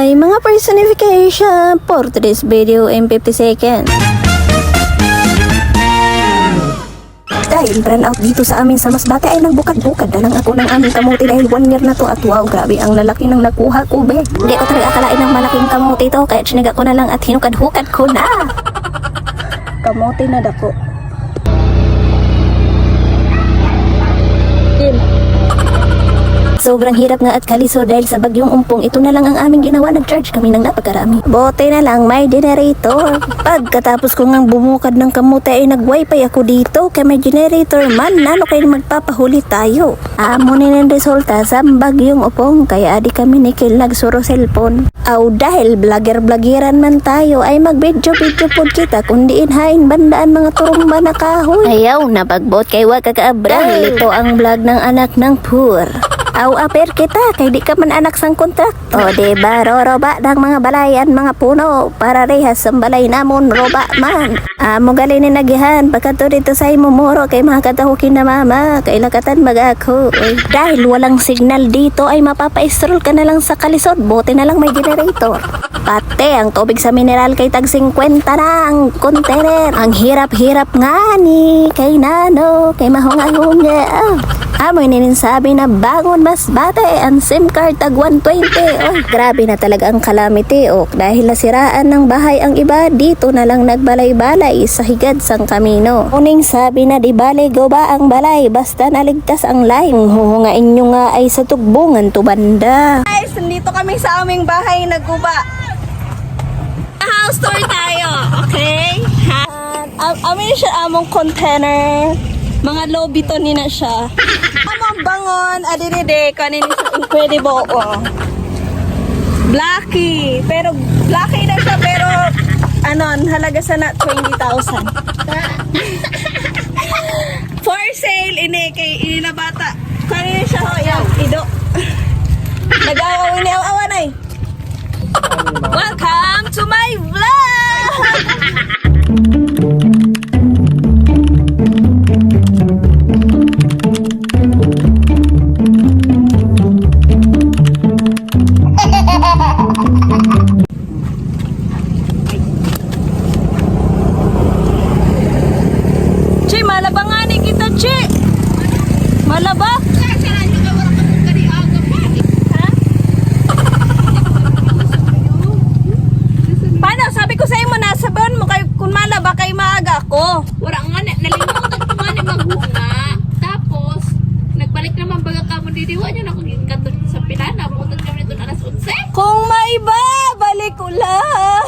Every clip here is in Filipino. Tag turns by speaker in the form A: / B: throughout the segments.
A: Hi mga personification for today's video in 50 seconds. Dahil brand out dito sa amin sa Masbate ay nagbukad-bukad na lang ako ng aming kamuti dahil 1 year na to at wow, grabe ang lalaki ng nakuha ko be. Hindi ko talaga akalain ng malaking kamuti to kaya siniga ko na lang at hinukad-hukad ko na. Kamuti na dako. Sobrang hirap nga at kaliso dahil sa bagyong umpong. Ito na lang ang aming ginawa, nag-charge kami ng napakarami. Bote na lang, may generator. Pagkatapos ko ngang bumukad ng kamote ay nag-wifi ako dito. Kaya may generator man, nano kayo magpapahuli tayo. Amunin ang resulta sa bagyong upong. Kaya adi kami ni Kil nagsuro cellphone. Aw dahil vlogger-vloggeran man tayo ay mag-video-video pod kita kundi inhain bandaan mga turumba na kahoy. Ayaw, napagbot kay wag kakaabra. Dahil ito ang vlog ng anak ng poor. Aw aper kita kay di ka man anak sang kontrak. O diba roroba ng mga balayan mga puno para rehas ang balay namon roba man. Amo gali ni nagihan pagkato dito sa imumuro kay mga katahukin na mama kay lakatan mag-ako. Dahil walang signal dito ay mapapa-stroll ka na lang sa kalisod, bote na lang may generator. Pati ang tubig sa mineral kay tag 50 na ang container. Ang hirap-hirap nga ni kay nano kay mahunga-hunga. Amoy sabi na bangon Masbate ang SIM card tag 120. Oh, grabe na talaga ang calamity. Oh, dahil nasiraan ng bahay ang iba, dito na lang nagbalay-balay sa higad sang kamino. Uning sabi na di bale goba ang balay basta naligtas ang line. Huhungain nyo nga ay sa tugbungan to banda. Guys, nandito kami sa aming bahay nagguba. House tour tayo, okay? Amin siya among container. Mga lobby to ni na siya. Amang bangon, adinide, kanini sa incredible, oh. Blacky. Pero, blacky na siya, pero, halaga sana 20,000. For sale, ini, kay inabata. Kanini siya, ho, yan, ido. Nag-awaw, ini-awawan ay. Welcome to my vlog! Malabangani kita, Chi. Malaba? Ha? Paano? Sabi ko sa imo na, sabihan mo kay kung malaba kay maaga ako.
B: Wala nga, nalimutan ko nga ni maghunga. Tapos, nagbalik naman baga ka mo didiwa niyo na kung kanto sa Pinana. Pumunta kami nito na alas 11.
A: Kung may iba, balik ulah.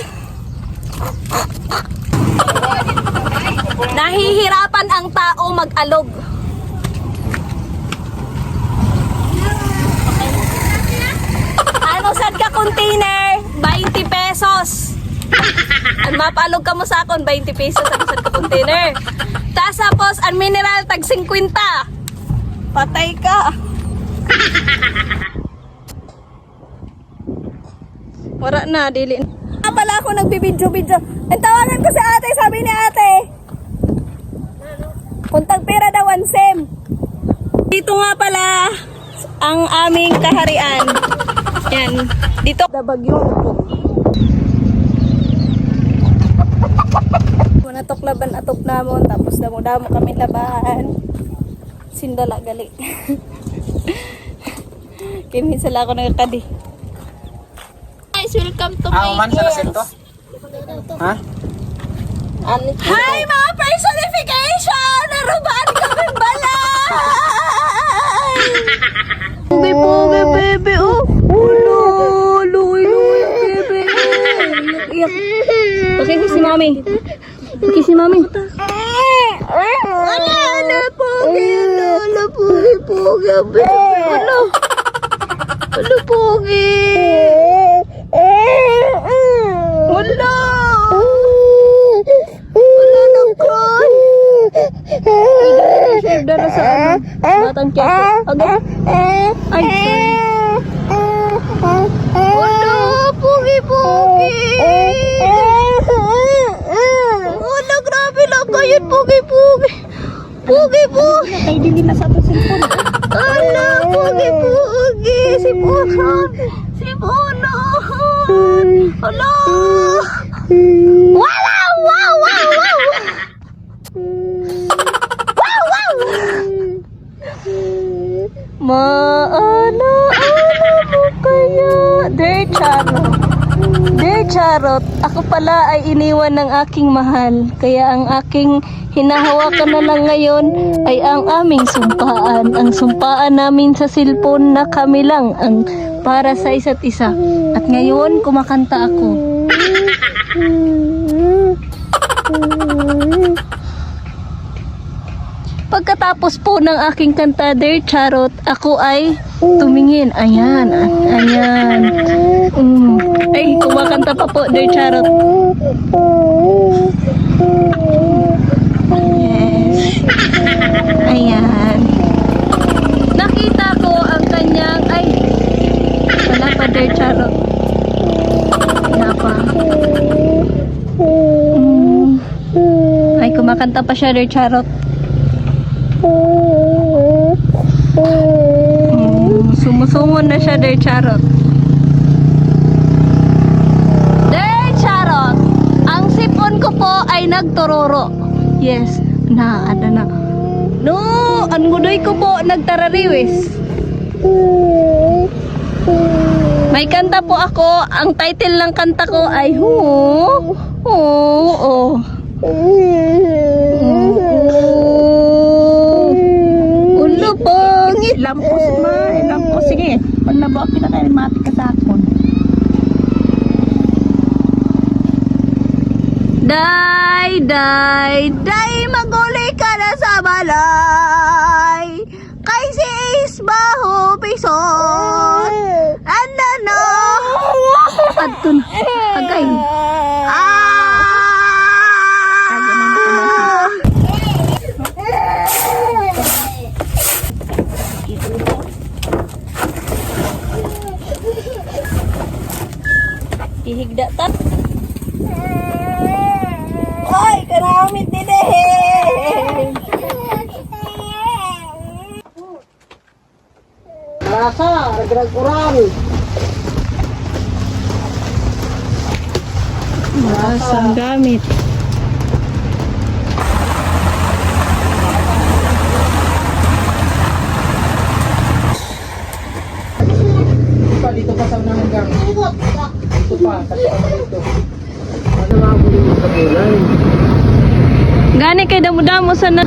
A: Nahihirapan ang tao mag-alog. Ano sad ka container? 20 pesos. Ang mapalog ka mo sa akon 20 pesos ang sad ka container. Tapos ang mineral tag 50. Patay ka. Wala na dili. Pala ako nagbibidyo-bidyo. Ang tawagan ko si ate, sabi ni ate. Kuntang pera daw 1 sem. Dito nga pala ang aming kaharian. Yan. Dito. Dabagyong upo. Muna toklaban atok namon. Tapos damo-damo kami labahan. Sindala gali. Kimi sila ako nagkadi.
B: Guys, welcome to my
C: man sa lasento? Ha?
A: Hi mga personification! Narubaan kami balay! Pugi-pugi, bebe, oh! Ulo! Luy-luy, bebe! Iyak. Pakiki si mami. Pakiki si mami. Ala, pugi! Ala, pugi-pugi, bebe! Ala! Ala, pugi! Wala! Wala na cry! Shoulder na sa batang keso. Okay? Ay, sorry. Wala! Pugi-pugi! Wala, grabe lang kayo! Pugi-pugi! Pugi-pugi! Kaya dili na sa ating cellphone. Wala! Pugi-pugi! Si Puno! Si Puno! Hala! Wow! Wow! Wow! Wow! Wow! Wow! Maana mo kaya? Dear Charot. Dear Charot, ako pala ay iniwan ng aking mahal. Kaya ang aking hinahawakan na lang ngayon ay ang aming sumpaan. Ang sumpaan namin sa cellphone na kami lang ang para sa isa't isa. At ngayon, kumakanta ako. Pagkatapos po ng aking kanta, Dear Charot, ako ay tumingin. Ayan, ayan. Ay, kumakanta pa po, Dear Charot. Yes. Ayan. Nakita ko ang kanyang, ay, wala pa, Dear Charot. Wala pa. Ay, kumakanta pa siya, Dear Charot. Sumusungon na siya, Dear Charot. Dear Charot, ang sipon ko po ay nagtururo. Yes, ada na. No, ang gudoy ko po nagtarariwis. May kanta po ako. Ang title ng kanta ko ay Ulo pangit.
C: Lampos ma, lampos. Sige, pag nabuo kita tayo, mati ka sa akon.
A: Day, maguli ka na sa balay. Kay si Isbaho Pison. Ano no? Adto na. Agay. Ihigda ta. Ay, karamit din eh.
C: Rasa, ragurang.
A: Masang gamit.
C: Dito pa sa unang gang. Dito pa, kasi ako dito. Ano nga ako dito sa kulay?
A: Gani kay damo-damo sa na.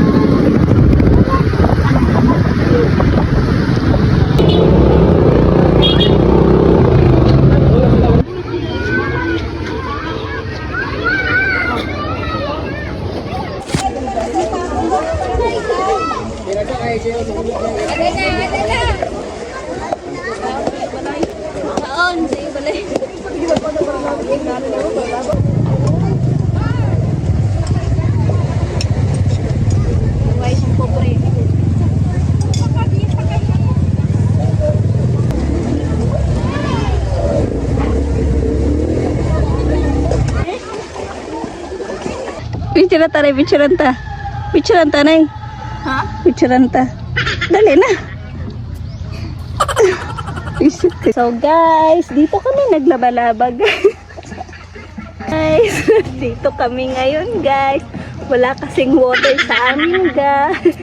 A: Picturean ta, nay.
B: Ha?
A: Picturean ta. Dali na. So guys, dito kami naglaba-laba guys. Dito kami ngayon guys. Wala kasing water sa amin guys.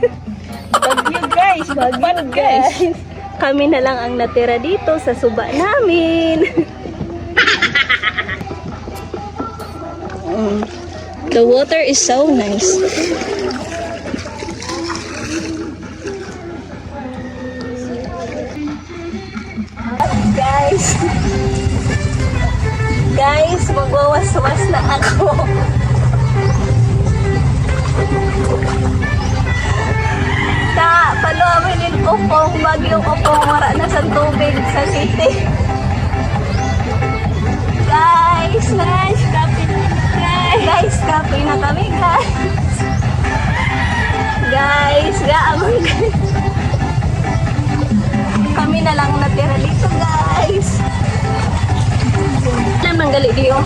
B: Bagyo guys.
A: Bagyo guys. Kami na lang ang natira dito sa suba namin. The water is so nice. Guys, magwawas-was na ako. Paluamin yung upong, bagyong upong, wala na sa tubig sa city. Guys, kape na kami guys. Gaamon guys. Kami na lang natira dito guys. Naman gali diyo.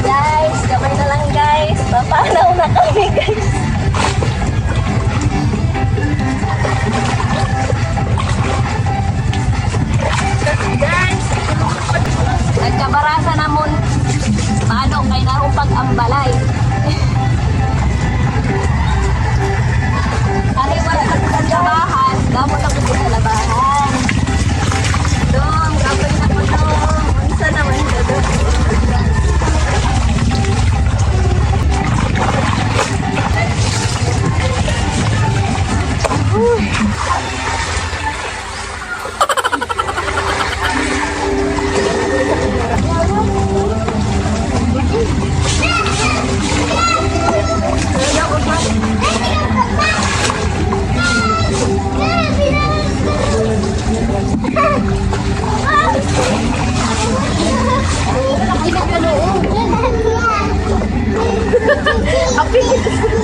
A: Guys, gamay na lang guys.
B: Ang bilis.